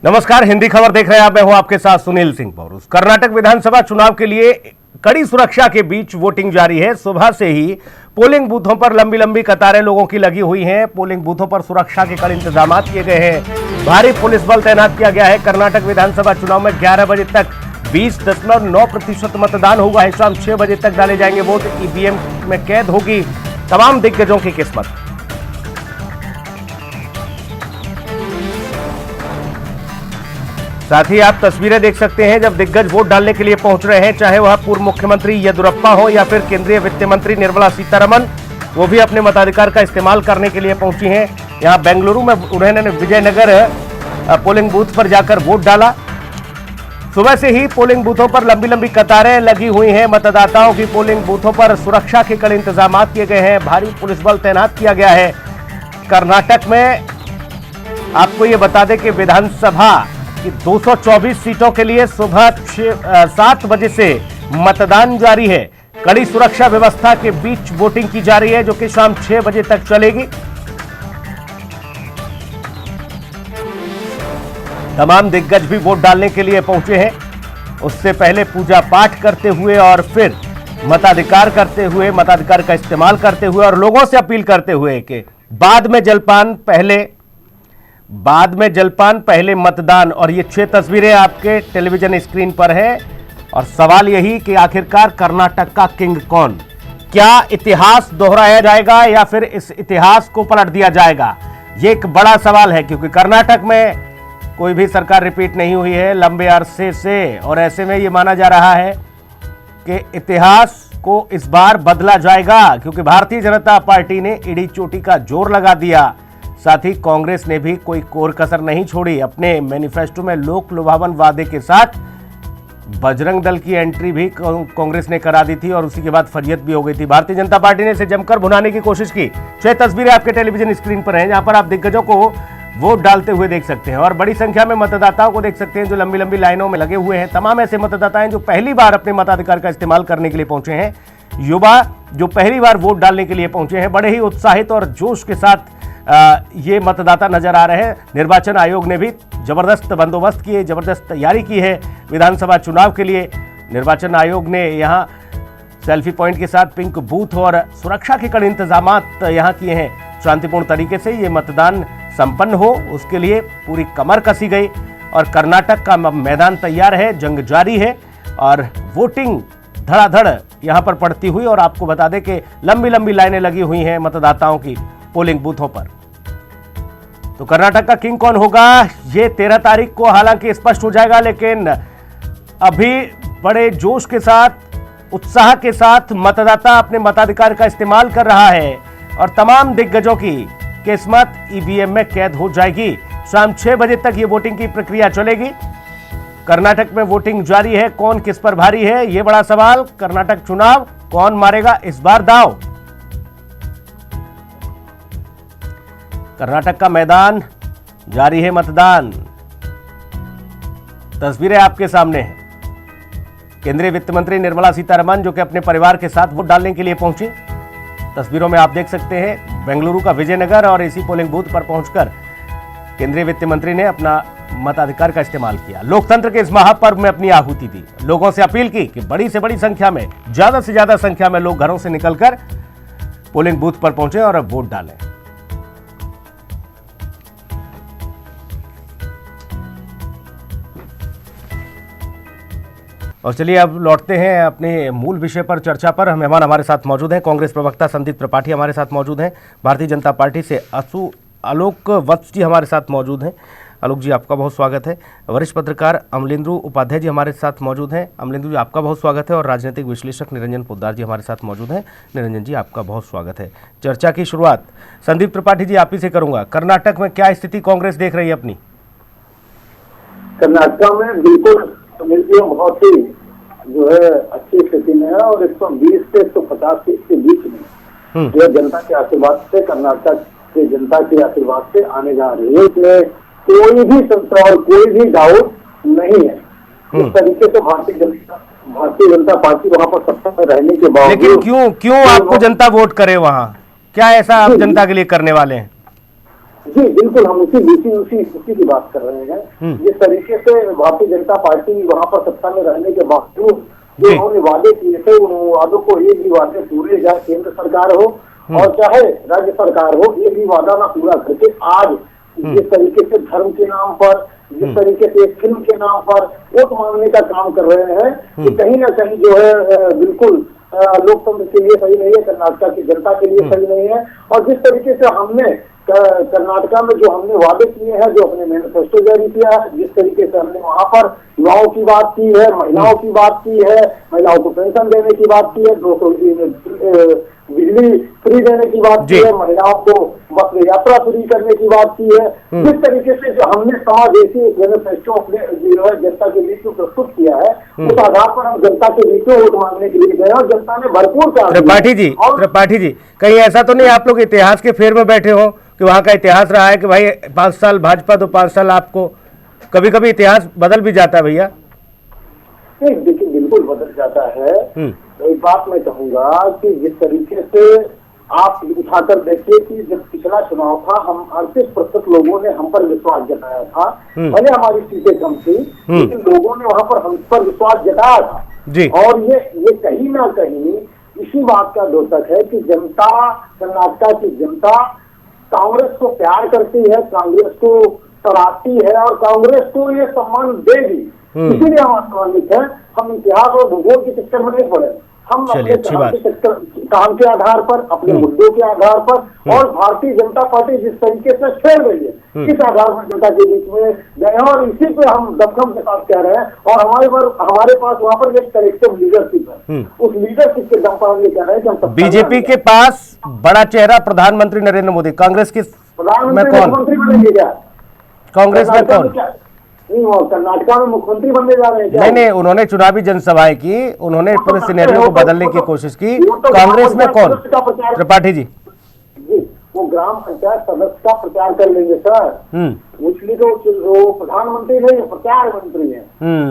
नमस्कार, हिंदी खबर देख रहे हैं आप। मैं हूं आपके साथ सुनील सिंह पौरुष। कर्नाटक विधानसभा चुनाव के लिए कड़ी सुरक्षा के बीच वोटिंग जारी है। सुबह से ही पोलिंग बूथों पर लंबी लंबी कतारें लोगों की लगी हुई हैं। पोलिंग बूथों पर सुरक्षा के कड़े इंतजाम किए गए हैं। भारी पुलिस बल तैनात किया गया है। कर्नाटक विधानसभा चुनाव में 11 बजे तक 20.9% मतदान होगा है। शाम 6 बजे तक डाले जाएंगे वोट। ईवीएम में कैद होगी तमाम दिग्गजों की किस्मत। साथ ही आप तस्वीरें देख सकते हैं जब दिग्गज वोट डालने के लिए पहुंच रहे हैं, चाहे वह पूर्व मुख्यमंत्री येदियुरप्पा हो या फिर केंद्रीय वित्त मंत्री निर्मला सीतारमण, वो भी अपने मताधिकार का इस्तेमाल करने के लिए पहुंची हैं। यहां बेंगलुरु में उन्होंने विजयनगर पोलिंग बूथ पर जाकर वोट डाला। सुबह से ही पोलिंग बूथों पर लंबी लंबी कतारें लगी हुई हैं। मतदाताओं की पोलिंग बूथों पर सुरक्षा के कड़े इंतजाम किए गए हैं। भारी पुलिस बल तैनात किया गया है। कर्नाटक में आपको ये बता दें कि विधानसभा कि 224 सीटों के लिए सुबह 7 बजे से मतदान जारी है। कड़ी सुरक्षा व्यवस्था के बीच वोटिंग की जा रही है, जो कि शाम 6 बजे तक चलेगी। तमाम दिग्गज भी वोट डालने के लिए पहुंचे हैं। उससे पहले पूजा पाठ करते हुए और फिर मताधिकार करते हुए, मताधिकार का इस्तेमाल करते हुए और लोगों से अपील करते हुए कि बाद में जलपान पहले मतदान। और ये 6 तस्वीरें आपके टेलीविजन स्क्रीन पर है। और सवाल यही कि आखिरकार कर्नाटक का किंग कौन? क्या इतिहास दोहराया जाएगा या फिर इस इतिहास को पलट दिया जाएगा? ये एक बड़ा सवाल है, क्योंकि कर्नाटक में कोई भी सरकार रिपीट नहीं हुई है लंबे अरसे से। और ऐसे में ये माना जा रहा है कि इतिहास को इस बार बदला जाएगा, क्योंकि भारतीय जनता पार्टी ने इड़ी चोटी का जोर लगा दिया। साथ ही कांग्रेस ने भी कोई कोर कसर नहीं छोड़ी। अपने मैनिफेस्टो में लोक लुभावन वादे के साथ बजरंग दल की एंट्री भी कांग्रेस ने करा दी थी और उसी के बाद फरियत भी हो गई थी। भारतीय जनता पार्टी ने इसे जमकर भुनाने की कोशिश की। 6 तस्वीरें आपके टेलीविजन स्क्रीन पर हैं, जहां पर आप दिग्गजों को वोट डालते हुए देख सकते हैं और बड़ी संख्या में मतदाताओं को देख सकते हैं जो लंबी लंबी लाइनों में लगे हुए हैं। तमाम ऐसे मतदाता हैं जो पहली बार अपने मताधिकार का इस्तेमाल करने के लिए पहुंचे हैं। युवा जो पहली बार वोट डालने के लिए पहुंचे हैं, बड़े ही उत्साहित और जोश के साथ ये मतदाता नजर आ रहे हैं। निर्वाचन आयोग ने भी जबरदस्त बंदोबस्त किए, जबरदस्त तैयारी की है विधानसभा चुनाव के लिए। निर्वाचन आयोग ने यहाँ सेल्फी पॉइंट के साथ पिंक बूथ और सुरक्षा के कड़े इंतजाम यहाँ किए हैं। शांतिपूर्ण तरीके से ये मतदान संपन्न हो, उसके लिए पूरी कमर कसी गई और कर्नाटक का मैदान तैयार है, जंग जारी है और वोटिंग धड़ाधड़ यहाँ पर पड़ती हुई। और आपको बता दें कि लंबी लंबी लाइनें लगी हुई हैं मतदाताओं की पोलिंग बूथों पर। तो कर्नाटक का किंग कौन होगा, ये 13 तारीख को हालांकि स्पष्ट हो जाएगा, लेकिन अभी बड़े जोश के साथ, उत्साह के साथ मतदाता अपने मताधिकार का इस्तेमाल कर रहा है और तमाम दिग्गजों की किस्मत ईवीएम में कैद हो जाएगी। शाम 6 बजे तक ये वोटिंग की प्रक्रिया चलेगी। कर्नाटक में वोटिंग जारी है। कौन किस पर भारी है, ये बड़ा सवाल। कर्नाटक चुनाव कौन मारेगा इस बार दांव? कर्नाटक का मैदान जारी है, मतदान। तस्वीरें आपके सामने हैं। केंद्रीय वित्त मंत्री निर्मला सीतारमण जो कि अपने परिवार के साथ वोट डालने के लिए पहुंची। तस्वीरों में आप देख सकते हैं बेंगलुरु का विजयनगर और इसी पोलिंग बूथ पर पहुंचकर केंद्रीय वित्त मंत्री ने अपना मताधिकार का इस्तेमाल किया। लोकतंत्र के इस महापर्व में अपनी आहुति दी। लोगों से अपील की कि बड़ी से बड़ी संख्या में, ज्यादा से ज्यादा संख्या में लोग घरों से निकलकर पोलिंग बूथ पर पहुंचे और अब वोट डालें। और चलिए अब लौटते हैं अपने मूल विषय पर, चर्चा पर। मेहमान हमारे साथ मौजूद हैं। कांग्रेस प्रवक्ता संदीप त्रिपाठी हमारे साथ मौजूद हैं। भारतीय जनता पार्टी से आलोक वत्स जी हमारे साथ मौजूद हैं। आलोक जी, आपका बहुत स्वागत है। वरिष्ठ पत्रकार अमलेंद्र उपाध्याय जी हमारे साथ मौजूद हैं। अमलेंद्र जी, आपका बहुत स्वागत है। और राजनीतिक विश्लेषक निरंजन पोद्दार जी हमारे साथ मौजूद हैं। निरंजन जी, आपका बहुत स्वागत है। चर्चा की शुरुआत संदीप त्रिपाठी जी आप ही से करूंगा। कर्नाटक में क्या स्थिति कांग्रेस देख रही है अपनी? कर्नाटक में बिल्कुल बहुत ही जो है अच्छी स्थिति में है और 120 से 150 सीट के बीच में जो जनता के आशीर्वाद से, कर्नाटक के जनता के आशीर्वाद से आने जा रही है। इसमें कोई भी संशय और कोई भी डाउट नहीं है। इस तरीके से भारतीय जनता पार्टी वहां पर सत्ता में रहने के बावजूद, लेकिन क्यों आपको जनता वोट करे वहां? क्या ऐसा आप जनता के लिए करने वाले हैं? जी बिल्कुल, हम उसी की बात कर रहे हैं। जिस तरीके से भारतीय जनता पार्टी वहां पर सत्ता में रहने के बावजूद जो उन्होंने वादे किए थे, उन वादों को एक भी वादे पूरे, चाहे केंद्र सरकार हो और चाहे राज्य सरकार हो, एक भी वादा ना पूरा करके आज जिस तरीके से धर्म के नाम पर, जिस तरीके से फिल्म के नाम पर वोट मांगने का काम कर रहे हैं, कि कहीं ना कहीं जो है बिल्कुल लोकतंत्र के लिए सही नहीं है, कर्नाटक की जनता के लिए सही नहीं है। और जिस तरीके से हमने कर्नाटका में जो हमने वादे किए हैं, जो अपने मैनिफेस्टो जारी किया है, जिस तरीके से हमने वहां पर युवाओं की बात की है, महिलाओं की बात की है, महिलाओं को पेंशन देने की बात की है, 200 बिजली फ्री देने की बात की है, महिलाओं को बस में यात्रा फ्री करने की बात की है। जिस तरीके से जो हमने समावेशी मैनिफेस्टो अपने जो है जनता के बीच में प्रस्तुत किया है, उस आधार पर हम जनता के बीच में वोट मांगने के लिए गए और जनता ने भरपूर त्रिपाठी जी कहीं ऐसा तो नहीं आप लोग इतिहास के फेर में बैठे हो कि वहां का इतिहास रहा है कि भाई 5 साल भाजपा तो 5 साल आपको? कभी कभी इतिहास बदल भी जाता है भैया। देखिए बिल्कुल बदल जाता है। तो एक बात मैं कहूंगा कि जिस तरीके से आप उठाकर देखिए कि जब पिछला चुनाव था, हम 38% लोगों ने हम पर विश्वास जताया था। भले हमारी सीटें कम थी, लेकिन लोगों ने वहां पर हम पर विश्वास जताया था जी। और ये कहीं ना कहीं इसी बात का द्योतक है कि जनता, कर्नाटक की जनता कांग्रेस को प्यार करती है, कांग्रेस को सराहती है और कांग्रेस को ये सम्मान देगी। इसीलिए हम सम्मानित हैं। हम इतिहास और भूगोल के चक्कर में नहीं पड़े। हम अपने काम के आधार पर, अपने मुद्दों के आधार पर, और भारतीय जनता पार्टी जिस तरीके से खेल रही है, इस आधार पर जनता के बीच में गए और इसी पे हम दमखम के साथ कह रहे हैं। और हमारे पास वहाँ पर एक कलेक्टिव लीडरशिप है। उस लीडरशिप के दम पर हम ये कह रहे हैं कि हम बीजेपी के पास बड़ा चेहरा प्रधानमंत्री नरेंद्र मोदी, कांग्रेस के प्रधानमंत्री मुख्यमंत्री बनेंगे क्या? कांग्रेस में कौन? नहीं, वो कर्नाटका में मुख्यमंत्री बनने जा रहे हैं। नहीं, उन्होंने चुनावी जनसभाएं की, उन्होंने पूरे सिनेरियो को बदलने की कोशिश की। कांग्रेस में कौन? त्रिपाठी जी वो ग्राम पंचायत सदस्य का प्रचार कर लेंगे सर। इसलिए तो वो प्रधानमंत्री नहीं, प्रचार मंत्री है।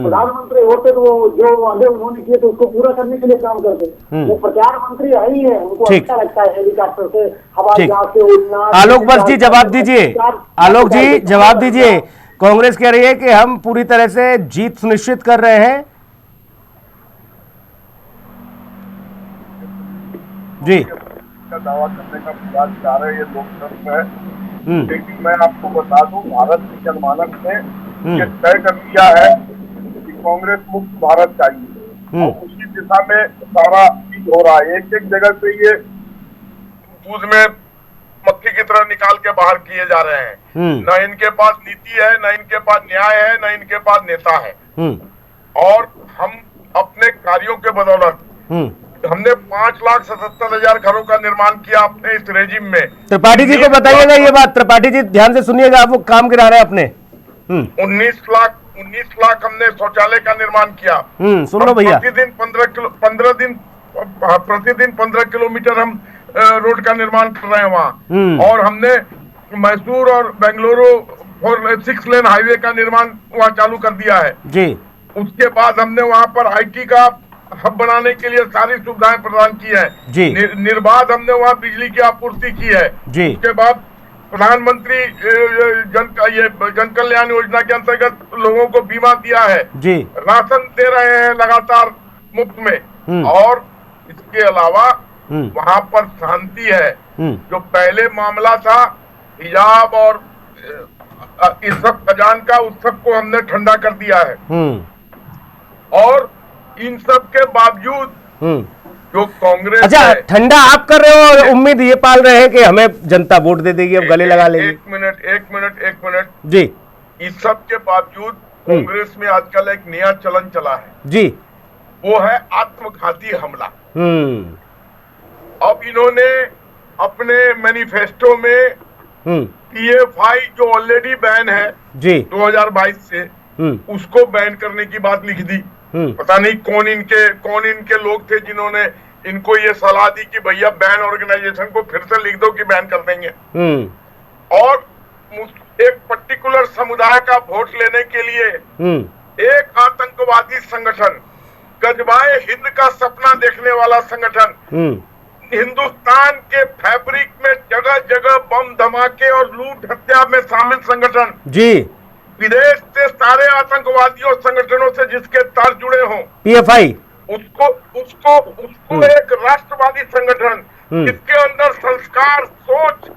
प्रधानमंत्री होते तो वो जो वादे उन्होंने किए तो उसको पूरा करने के लिए काम करते। वो प्रचार मंत्री ही है, उनको अच्छा लगता है हेलीकॉप्टर से हवाई जहाज से उड़ना। आलोक बस जी जवाब दीजिए, आलोक जी जवाब दीजिए। कांग्रेस कह रही है कि हम पूरी तरह से जीत सुनिश्चित कर रहे हैं जी। दावा करने का प्रयास जा रहे हैं, ये लोकतंत्र है। लेकिन मैं आपको बता दूं, भारत की जनमानस ने ये तय कर दिया है कि कांग्रेस मुक्त भारत चाहिए, और उसी दिशा में सारा चीज हो रहा है। एक एक जगह से ये दूध में मक्खी की तरह निकाल के बाहर किए जा रहे हैं। न इनके पास नीति है, न इनके पास न्याय है, न इनके पास नेता है। और हम अपने कार्यों के बदौलत हमने 5,77,000 घरों का निर्माण किया अपने इस रेजिम में। त्रिपाठी जी को बताइएगा ये बात, त्रिपाठी जी ध्यान से सुनिएगा, आप वो काम गिरा रहे हैं अपने। 19 लाख हमने शौचालय का निर्माण किया। सुन लो भैया। प्रतिदिन 15 किलोमीटर हम रोड का निर्माण कर रहे हैं वहाँ। और हमने मैसूर और बेंगलुरु 6 लेन हाईवे का निर्माण वहाँ चालू कर दिया है जी। उसके बाद हमने वहाँ पर IT का हब बनाने के लिए सारी सुविधाएं प्रदान की है जी। निर्बाध हमने वहाँ बिजली की आपूर्ति की है जी। उसके बाद प्रधानमंत्री जन कल्याण योजना के अंतर्गत लोगों को बीमा दिया है जी। राशन दे रहे हैं लगातार मुफ्त में। और इसके अलावा वहाँ पर शांति है। जो पहले मामला था हिजाब और इस सब अजान का, उस सब को हमने ठंडा कर दिया है। और इन सब के बावजूद जो कांग्रेस, अच्छा ठंडा आप कर रहे हो और उम्मीद ये पाल रहे हैं कि हमें जनता वोट दे देगी, अब गले लगा लेगी। एक मिनट जी। इस सब के बावजूद कांग्रेस में आजकल एक नया चलन चला है जी, वो है आत्मघाती हमला। अब इन्होंने अपने मैनिफेस्टो में PFI जो ऑलरेडी बैन है जी 2022 से, उसको बैन करने की बात लिख दी। पता नहीं कौन इनके लोग थे जिन्होंने इनको ये सलाह दी कि भैया बैन ऑर्गेनाइजेशन को फिर से लिख दो कि बैन कर देंगे। और एक पर्टिकुलर समुदाय का वोट लेने के लिए एक आतंकवादी संगठन, गजबाए हिंद का सपना देखने वाला संगठन, हिंदुस्तान के फैब्रिक में जगह जगह बम धमाके और लूट हत्या में शामिल संगठन जी, विदेश से सारे आतंकवादियों संगठनों से जिसके तार जुड़े हों, पीएफआई, उसको उसको उसको एक राष्ट्रवादी संगठन जिसके अंदर संस्कार, सोच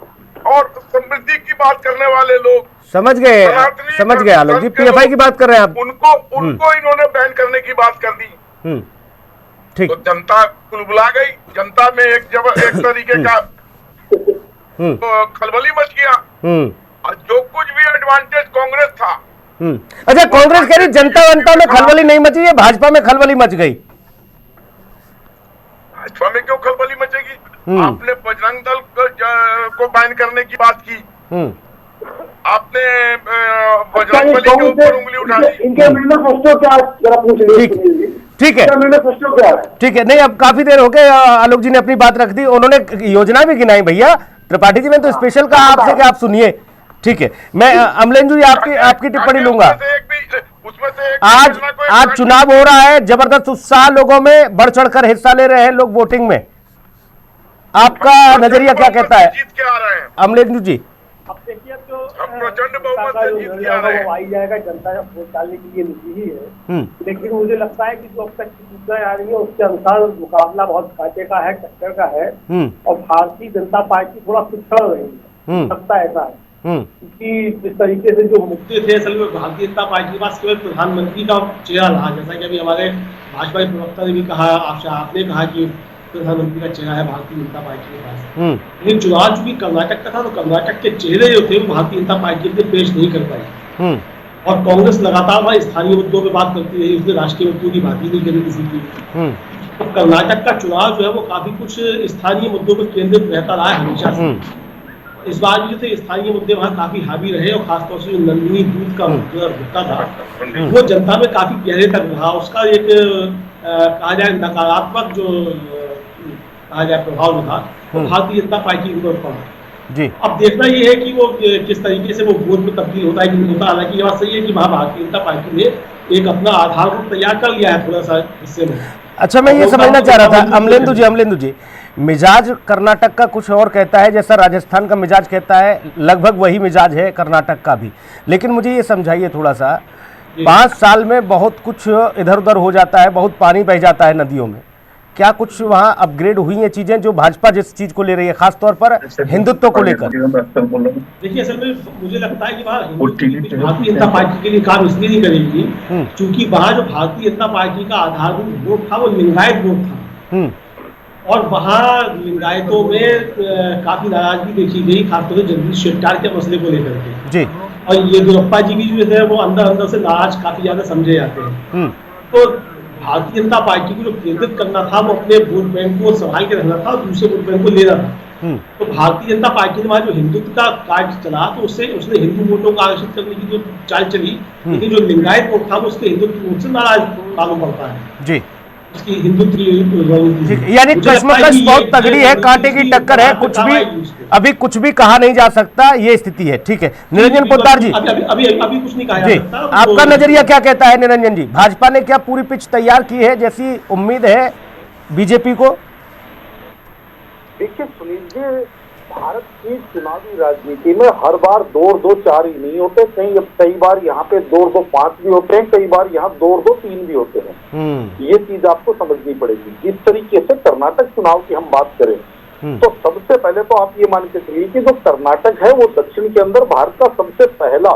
और समृद्धि की बात करने वाले लोग, समझ गए आलोक जी, पीएफआई की बात कर रहे हैं आप, उनको इन्होंने बैन करने की बात कर दी। ठीक, तो जनता कुलबुला गई, जनता में एक तरीके का खलबली मच गया। और जो कुछ भी एडवांटेज कांग्रेस था, अच्छा, कांग्रेस कह रही जनता में खलबली नहीं मची है, भाजपा में खलबली मच गई। भाजपा में क्यों खलबली मचेगी? आपने बजरंग दल को बैन करने की बात की, आपने बजरंग बली के ऊपर उंगली उठा दी। इनके मैनिफेस्टो क्या जरा पूछ लीजिए। ठीक है, मैनिफेस्टो क्या है? ठीक है, नहीं अब काफी देर हो गए, आलोक जी ने अपनी बात रख दी, उन्होंने योजना भी गिनाई भैया। त्रिपाठी जी, मैं तो स्पेशल कहा आपसे कि आप सुनिए। ठीक है, मैं अमलेंदु जी आपकी टिप्पणी लूंगा। आज चुनाव हो रहा है, जबरदस्त उत्साह लोगों में, बढ़ चढ़कर हिस्सा ले रहे हैं लोग वोटिंग में, आपका नजरिया क्या कहता है जीत के आ रहे हैं अमलेंदु जी? अब देखिए, तो प्रचंड बहुमत से जीत के आ रहे हैं। वो आई जाएगा, जनता वोट डालने के लिए निकली ही है। लेकिन मुझे लगता है कि जो अब तक की सूचनाएं आ रही है उसके अनुसार मुकाबला बहुत कांटे का है, टक्कर का है, और भारतीय जनता पार्टी थोड़ा पिछड़ रही है, लगता है ऐसा है। क्योंकि जिस तरीके से जो मुद्दे थे, असल में भारतीय जनता पार्टी के पास केवल प्रधानमंत्री का चेहरा रहा, जैसा कि अभी हमारे भाजपा के प्रवक्ता ने भी कहा, आपने कहा कि प्रधानमंत्री का चेहरा है भारतीय जनता पार्टी के पास। लेकिन चुनाव चूंकि कर्नाटक का था, तो कर्नाटक के चेहरे जो थे वो भारतीय जनता पार्टी के पेश नहीं कर पाई, और कांग्रेस लगातार वहां स्थानीय मुद्दों पे बात करती रही, उसने राष्ट्रीय मुद्दों की बात ही नहीं करी किसी की। तो कर्नाटक का चुनाव जो है वो काफी कुछ स्थानीय मुद्दों पर केंद्रित रहता रहा है हमेशा से। इस बार भी जो थे स्थानीय मुद्दे वहाँ काफी हावी रहे, और खासतौर से जो नंदिनी दूध का मुद्दा था वो जनता में काफी गहरे तक रहा। उसका एक कहा जाए नकारात्मक जो कहा जाए प्रभाव था वो भारतीय जनता पार्टी के ऊपर पड़ा जी। अब देखना ये है कि वो किस तरीके से वो वोट में तब्दील होता है कि नहीं होता। हालांकि ये बात सही है कि वहाँ भारतीय जनता पार्टी ने एक अपना आधार तैयार कर लिया है थोड़ा सा हिस्से में। अच्छा, मैं ये समझना चाह रहा था अमलेंदु जी, मिजाज कर्नाटक का कुछ और कहता है, जैसा राजस्थान का मिजाज कहता है, लगभग वही मिजाज है कर्नाटक का भी। लेकिन मुझे ये समझाइए थोड़ा सा, 5 साल में बहुत कुछ इधर उधर हो जाता है, बहुत पानी बह जाता है नदियों में, क्या कुछ वहाँ अपग्रेड हुई हैं चीजें जो भाजपा जिस चीज को ले रही है, खासतौर पर हिंदुत्व को लेकर? देखिए, असल में मुझे लगता है कि वहाँ भारतीय जनता पार्टी के लिए काम इसलिए नहीं करेगी क्योंकि वहाँ जो भारतीय जनता पार्टी का आधारभूत वोट था वो लिंगायत वोट था, और वहाँ लिंगायतों में काफी नाराजगी देखी गई, खासतौर से जगदीश शेट्टार के मसले को लेकर के जी। और येदियुरप्पा जी भी जो है वो अंदर अंदर से नाराज काफी ज्यादा समझे जाते हैं। तो भारतीय जनता पार्टी को जो केंद्रित करना था वो अपने वोट बैंक को संभाल के रखना था और दूसरे वोट बैंक को लेना था। तो भारतीय जनता पार्टी ने वहाँ जो हिंदुत्व का कार्य चला तो उससे उसने हिंदू वोटों को आकर्षित करने की जो चाल चली, लेकिन जो लिंगायत वोट था वो उसके हिंदुत्व वोट से नाराज मालूम पड़ता है जी। यानी कश्मकश बहुत तगड़ी है, कांटे की टक्कर है, अभी कुछ भी कहा नहीं जा सकता, ये स्थिति है। ठीक है, निरंजन पोद्दार जी, अभी कुछ नहीं कहा जी, आपका नजरिया क्या कहता है निरंजन जी? भाजपा ने क्या पूरी पिच तैयार की है जैसी उम्मीद है बीजेपी को? देखिए सुनील जी, भारत की चुनावी राजनीति में हर बार 2-2-4 ही नहीं होते, कई बार यहाँ पे 2-2-5 भी होते हैं, कई बार यहाँ 2-2-3 भी होते हैं। ये चीज आपको समझनी पड़ेगी। जिस तरीके से कर्नाटक चुनाव की हम बात करें तो सबसे पहले तो आप ये मान के चलिए कि जो कर्नाटक है वो दक्षिण के अंदर भारत का सबसे पहला,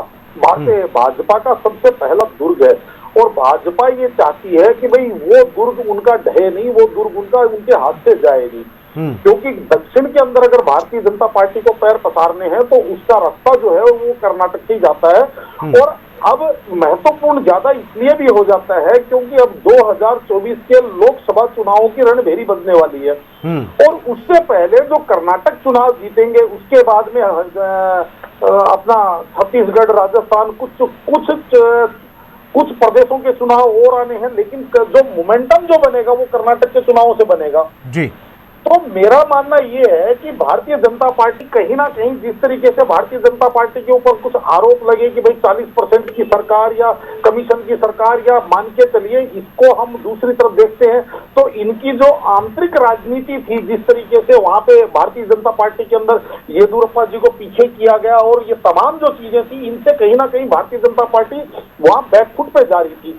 भाजपा का सबसे पहला दुर्ग है, और भाजपा ये चाहती है कि भाई वो दुर्ग उनका ढहे नहीं, वो दुर्ग उनके हाथ से जाए नहीं, क्योंकि दक्षिण के अंदर अगर भारतीय जनता पार्टी को पैर पसारने हैं तो उसका रास्ता जो है वो कर्नाटक से ही जाता है। और अब महत्वपूर्ण ज्यादा इसलिए भी हो जाता है क्योंकि अब 2024 के लोकसभा चुनावों की रणभेरी बजने वाली है, और उससे पहले जो कर्नाटक चुनाव जीतेंगे उसके बाद में अपना छत्तीसगढ़, राजस्थान, कुछ प्रदेशों के चुनाव और आने हैं, लेकिन जो मोमेंटम जो बनेगा वो कर्नाटक के चुनावों से बनेगा जी। तो मेरा मानना ये है कि भारतीय जनता पार्टी कहीं ना कहीं, जिस तरीके से भारतीय जनता पार्टी के ऊपर कुछ आरोप लगे कि भाई 40% की सरकार या कमीशन की सरकार, या मान के चलिए इसको हम दूसरी तरफ देखते हैं तो इनकी जो आंतरिक राजनीति थी, जिस तरीके से वहां पे भारतीय जनता पार्टी के अंदर येदियुरप्पा जी को पीछे किया गया और ये तमाम जो चीजें थी, इनसे कहीं ना कहीं भारतीय जनता पार्टी वहां बैकफुट पे जा रही थी।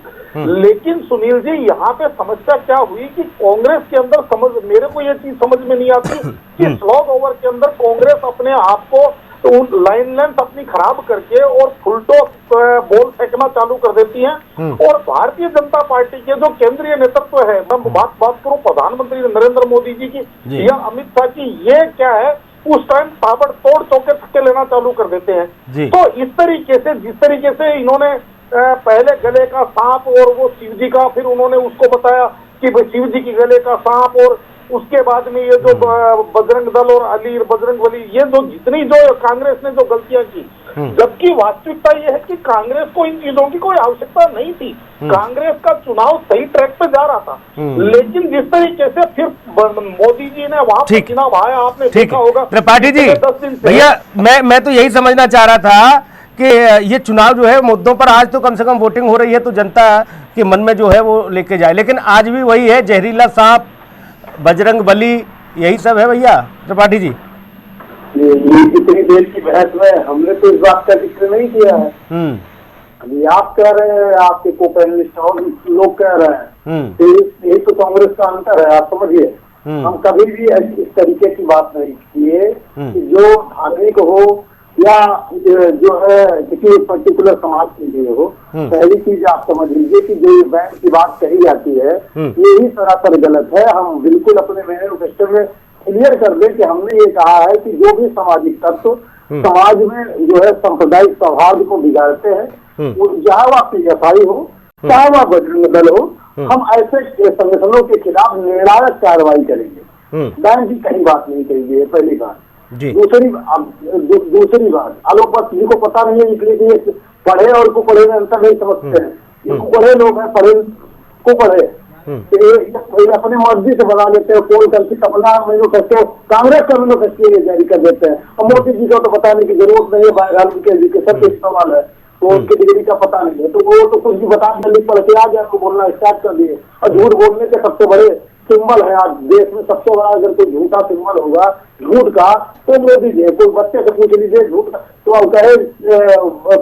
लेकिन सुनील जी, यहाँ पे समस्या क्या हुई कि कांग्रेस के अंदर मेरे को ये चीज समझ में नहीं आती कि स्लॉग ओवर के अंदर कांग्रेस अपने आप को लाइन लेंथ अपनी खराब करके और फुलटो बॉल फेंकना चालू कर देती हैं। और भारतीय जनता पार्टी के जो केंद्रीय नेतृत्व है, मैं बात करूं प्रधानमंत्री नरेंद्र मोदी जी की या अमित शाह की, ये क्या है, उस टाइम ताबड़तोड़ चौके छक्के लेना चालू कर देते हैं। तो इस तरीके से, जिस तरीके से इन्होंने पहले गले का सांप और वो शिव जी का, फिर उन्होंने उसको बताया कि शिव जी की गले का सांप, और उसके बाद में ये जो बजरंग दल और अली बजरंग बली, ये जो जितनी जो कांग्रेस ने जो गलतियां की, जबकि वास्तविकता ये है कि कांग्रेस को इन चीजों की कोई आवश्यकता नहीं थी। कांग्रेस का चुनाव सही ट्रैक पे जा रहा था, लेकिन जिस तरीके से फिर मोदी जी ने वहां पर चुनाव आया, आपने देखा होगा। त्रिपाठी जी, भैया मैं तो यही समझना चाह रहा था कि ये चुनाव जो है मुद्दों पर आज तो कम से कम वोटिंग हो रही है, तो जनता के मन में जो है वो लेके जाए, लेकिन आज भी वही है, जहरीला सांप, बजरंग बली, यही सब है भैया। त्रिपाठी जी, ये इतनी देर की बहस में हमने तो इस बात का जिक्र नहीं किया है। अभी आप कह रहे हैं, आपके को पैनलिस्ट और लोग कह रहे हैं, तो यही तो कांग्रेस का अंतर है, आप समझिए। हम कभी भी इस तरीके की बात नहीं किए कि जो धार्मिक हो या जो है किसी पर्टिकुलर समाज के लिए हो। पहली चीज आप समझ लीजिए कि जो ये बैंक की बात कही जाती है, यही सरासर गलत है। हम बिल्कुल अपने मैनिफेस्टो में क्लियर कर दें कि हमने ये कहा है कि जो भी सामाजिक तत्व समाज में जो है सांप्रदायिक सौहार्द को बिगाड़ते हैं, चाहे वह PFI हो, चाहे वह बजरंग दल हो, हम ऐसे संगठनों के खिलाफ निर्णायक कार्रवाई करेंगे। बैंक की कहीं बात नहीं करेंगे, पहली बात। दूसरी बात, आलोक बस जी को पता नहीं है, इसलिए ये पढ़े और को पढ़े में अंतर नहीं समझते हैं। ये पढ़े लोग हैं, पढ़े को पढ़े, तो अपने मर्जी से बना लेते हैं। कोई गलती अपना मैनिफेस्टो, कांग्रेस का मैनिफेस्टो जारी कर देते हैं, और मोदी जी को तो बताने की जरूरत नहीं है। बाहर के एजुकेशन का सवाल है, तो उनकी डिग्री का पता नहीं है, तो वो तो कुछ भी बता जल्दी पढ़ के आ गया, तो बोलना स्टार्ट कर दिए। और झूठ बोलने के सबसे बड़े सिंबल है आज देश में, सबसे बड़ा अगर कोई झूठा सिंबल होगा झूठ का, तो मोदी जी। कोई बच्चे से पूछ लीजिए झूठ का, तो अब कहे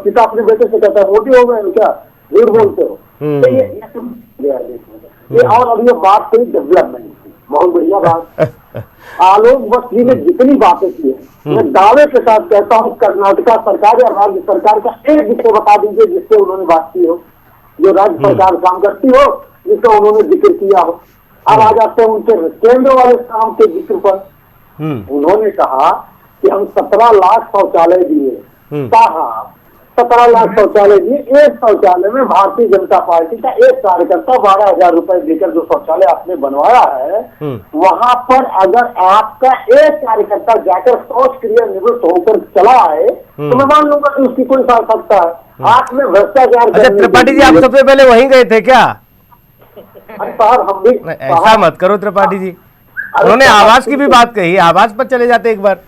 पिता अपने बेटे से कहता है मोदी हो गए क्या, झूठ बोलते हो। तो ये और अब ये बात थी डेवलपमेंट की, बहुत बढ़िया बात। आलोक बस जी ने जितनी बातें की है, मैं दावे के साथ कहता हूँ, कर्नाटका सरकार या राज्य सरकार का एक जिक्र बता दीजिए जिससे उन्होंने बात की हो, जो राज्य सरकार काम करती हो, जिसका उन्होंने जिक्र किया हो। अब आ जाते हैं उनके केंद्र वाले काम के जिक्र पर। उन्होंने कहा कि हम 17 लाख शौचालय दिए, कहा 17 लाख शौचालय दिए। एक शौचालय में भारतीय जनता पार्टी का एक कार्यकर्ता 12,000 रुपए देकर जो शौचालय आपने बनवाया है, वहां पर अगर आपका एक कार्यकर्ता जाकर शौच क्रिया निवृत्त होकर चला आए, तो मैं मान लूंगा कि उसकी कोई सार्थकता है। आपने भ्रष्टाचार। अच्छा त्रिपाठी जी, आप सबसे पहले वहीं गए थे क्या? सर हम भी ऐसा मत करो त्रिपाठी जी, उन्होंने आवाज की भी बात कही, आवाज पर चले जाते एक बार।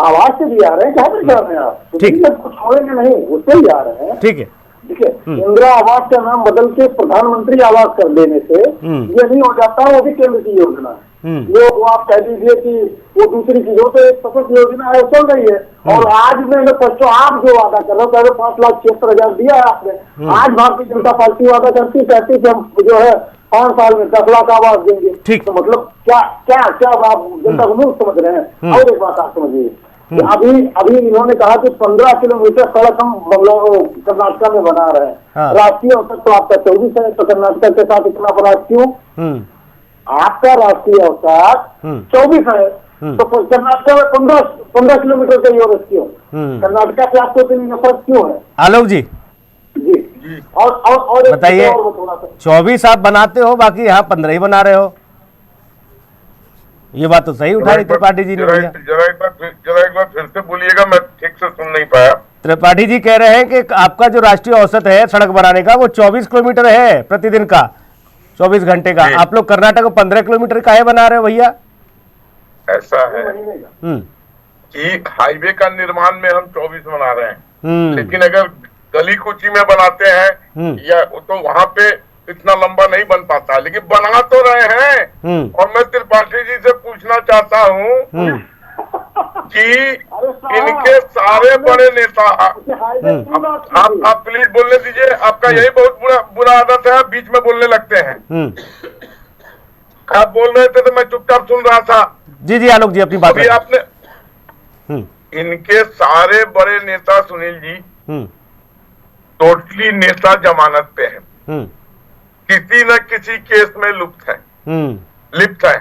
आवाज से भी आ रहे हैं, क्या कर रहे हैं आप? ठीक है, कुछ छोड़ेंगे नहीं, उससे ही आ रहे हैं। ठीक है, ठीक है। इंदिरा आवास का नाम बदल के प्रधानमंत्री आवास कर देने से ये नहीं हो जाता, वो भी केंद्र की योजना है। वो आप कह दीजिए कि वो दूसरी चीजों से सशक्त योजना है, चल रही है। और आज मैंने परसों आप जो वादा कर रहे हो, पहले 5,76,000 दिया है आपने, आज भारतीय जनता पार्टी वादा करती, कहती कि हम जो है 5 साल में 10 लाख आवास देंगे। ठीक। तो मतलब क्या क्या क्या आप जनता को मूर्ख समझ रहे हैं? और एक बात आप समझिए, अभी इन्होंने कहा कि 15 किलोमीटर सड़क हम कर्नाटका में बना रहे हैं। राष्ट्रीय औसत तो आपका 24 है, तो कर्नाटका के साथ इतना बड़ा क्यों? आपका राष्ट्रीय औसत 24 है, तो कर्नाटका में 15 किलोमीटर का योग क्यों? कर्नाटका से आपको इतनी नफरत क्यों है? आलोक जी जी और बताइए, 24 आप बनाते हो, बाकी यहाँ 15 ही बना रहे हो, ये बात तो सही उठा रही त्रिपाठी जी ने। जरा एक बार फिर से बोलिएगा, मैं ठीक से सुन नहीं पाया। त्रिपाठी जी कह रहे हैं कि आपका जो राष्ट्रीय औसत है सड़क बनाने का, वो 24 किलोमीटर है प्रतिदिन का, 24 घंटे का। आप लोग कर्नाटक को 15 किलोमीटर का है बना रहे हो भैया। ऐसा है कि हाईवे का निर्माण में हम 24 बना रहे हैं, लेकिन अगर गली कुची में बनाते हैं या तो वहां पे इतना लंबा नहीं बन पाता, लेकिन बना तो रहे हैं। और मैं त्रिपाठी जी से पूछना चाहता हूँ कि इनके सारे बड़े नेता, आप प्लीज बोलने दीजिए, आपका यही बहुत बुरा आदत है, आप बीच में बोलने लगते हैं। आप बोल रहे थे तो मैं चुपचाप सुन रहा था। जी जी आलोक जी अपनी बात अभी आपने इनके सारे बड़े नेता सुनील जी टोटली नेता जमानत पे हैं, किसी न किसी केस में लिप्त है।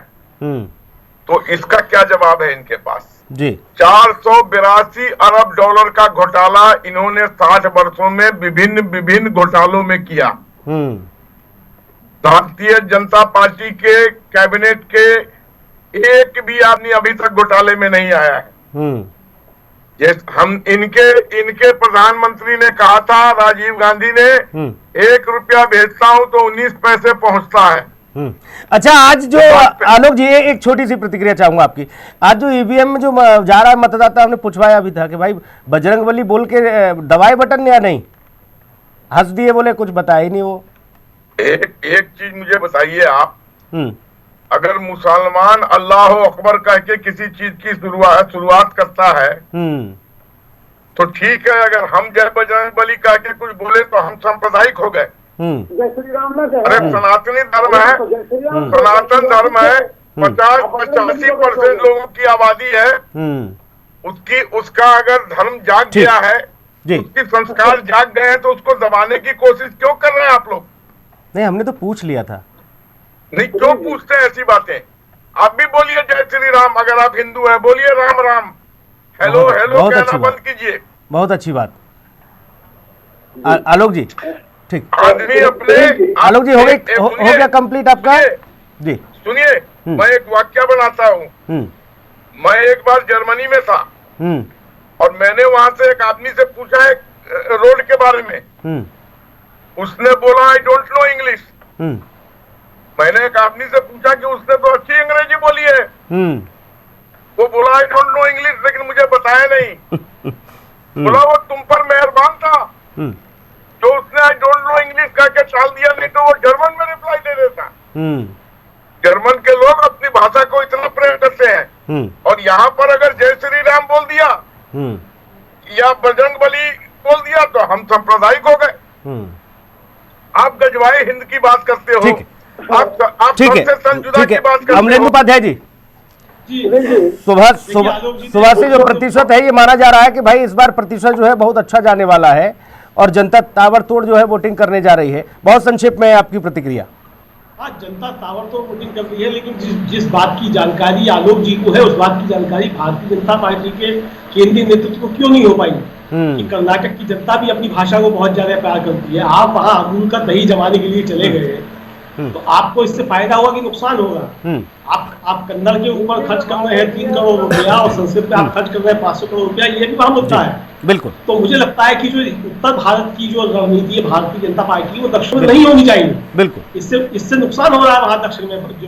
तो इसका क्या जवाब है इनके पास? जी 482 अरब डॉलर का घोटाला इन्होंने 60 वर्षों में विभिन्न घोटालों में किया। भारतीय जनता पार्टी के कैबिनेट के एक भी आदमी अभी तक घोटाले में नहीं आया है। हम इनके प्रधानमंत्री ने कहा था, राजीव गांधी ने, 1 रुपया भेजता हूं तो 19 पैसे पहुंचता है। अच्छा, आज जो आलोक जी एक छोटी सी प्रतिक्रिया चाहूंगा आपकी। आज जो ईवीएम में जो जा रहा है मतदाता, हमने पूछवाया भी था कि भाई बजरंगबली बोल के दबाए बटन या नहीं, हंस दिए, बोले कुछ बताया ही नहीं वो। एक चीज मुझे बताइए आप, अगर मुसलमान अल्लाह अकबर कह के किसी चीज की शुरुआत करता है तो ठीक है, अगर हम जय बजरंगबली कह के कुछ बोले तो हम सांप्रदायिक हो गए। जय श्री राम ना अरे सनातनी धर्म है, सनातन धर्म है, 85% लोगों की आबादी है, उसका अगर धर्म जाग गया है, उसकी संस्कार जाग गए हैं, तो उसको दबाने की कोशिश क्यों कर रहे हैं आप लोग? नहीं, हमने तो पूछ लिया था। नहीं, क्यों पूछते हैं ऐसी बातें? आप भी बोलिए जय श्री राम, अगर आप हिंदू हैं बोलिए राम राम, हेलो कहना बंद कीजिए। बहुत अच्छी बात आलोक जी, ठीक। आदमी अपने आलोक जी हो गया कंप्लीट आपका? जी सुनिए, मैं एक वाक्य बनाता हूँ। मैं एक बार जर्मनी में था और मैंने वहां से एक आदमी से पूछा एक रोड के बारे में, उसने बोला आई डोंट नो इंग्लिश। मैंने एक आदमी से पूछा कि उसने तो अच्छी अंग्रेजी बोली है, वो बोला आई डोंट नो इंग्लिश, लेकिन मुझे बताया नहीं। बोला वो तुम पर मेहरबान था जो उसने आई डोंट नो इंग्लिश कह के टाल दिया, नहीं तो वो जर्मन में रिप्लाई दे देता। जर्मन के लोग अपनी भाषा को इतना प्रेम करते हैं, और यहाँ पर अगर जय श्री राम बोल दिया या बजरंगबली बोल दिया तो हम सांप्रदायिक हो गए। आप गजवाए हिंद की बात करते हो, आप सबसे संजुदा की बात करते हो। अमलेंदु उपाध्याय जी, सुबह से जो प्रतिशत है, ये माना जा रहा है कि भाई इस बार प्रतिशत जो है बहुत अच्छा जाने वाला है और जनता ताबड़तोड़ जो है वोटिंग करने जा रही है। बहुत संक्षेप में आपकी प्रतिक्रिया। हाँ, जनता ताबड़तोड़ वोटिंग कर रही है, लेकिन जिस बात की जानकारी आलोक जी को है, उस बात की जानकारी भारतीय जनता पार्टी के केंद्रीय नेतृत्व को क्यों नहीं हो पाई कि कर्नाटक की जनता भी अपनी भाषा को बहुत ज्यादा प्यार करती है। आप वहाँ अमूल का दही जमाने के लिए चले गए तो आपको इससे फायदा होगा कि नुकसान होगा? आप कन्नड़ के ऊपर खर्च कर रहे हैं 3 करोड़ रुपया और संस्कृत पे आप खर्च कर रहे हैं 500 करोड़ रुपया, ये भी वहां मुद्दा है। बिल्कुल। तो मुझे लगता है कि जो उत्तर भारत की जो रणनीति है भारतीय जनता पार्टी, वो दक्षिण में नहीं होनी चाहिए। बिल्कुल। इससे नुकसान हो रहा है वहां दक्षिण में जो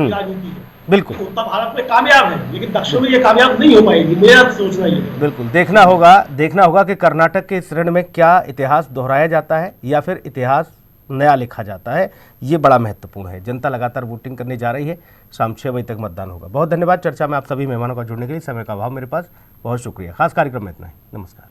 राजनीति है। बिल्कुल। उत्तर भारत में कामयाब है, लेकिन दक्षिण में ये कामयाब नहीं हो पाएगी, मेरा सोचना ये है। बिल्कुल, देखना होगा कि कर्नाटक के इस रण में क्या इतिहास दोहराया जाता है या फिर इतिहास नया लिखा जाता है। ये बड़ा महत्वपूर्ण है। जनता लगातार वोटिंग करने जा रही है। शाम 6 बजे तक मतदान होगा। बहुत धन्यवाद चर्चा में आप सभी मेहमानों का जुड़ने के लिए। समय का अभाव मेरे पास, बहुत शुक्रिया। खास कार्यक्रम में इतना ही। नमस्कार।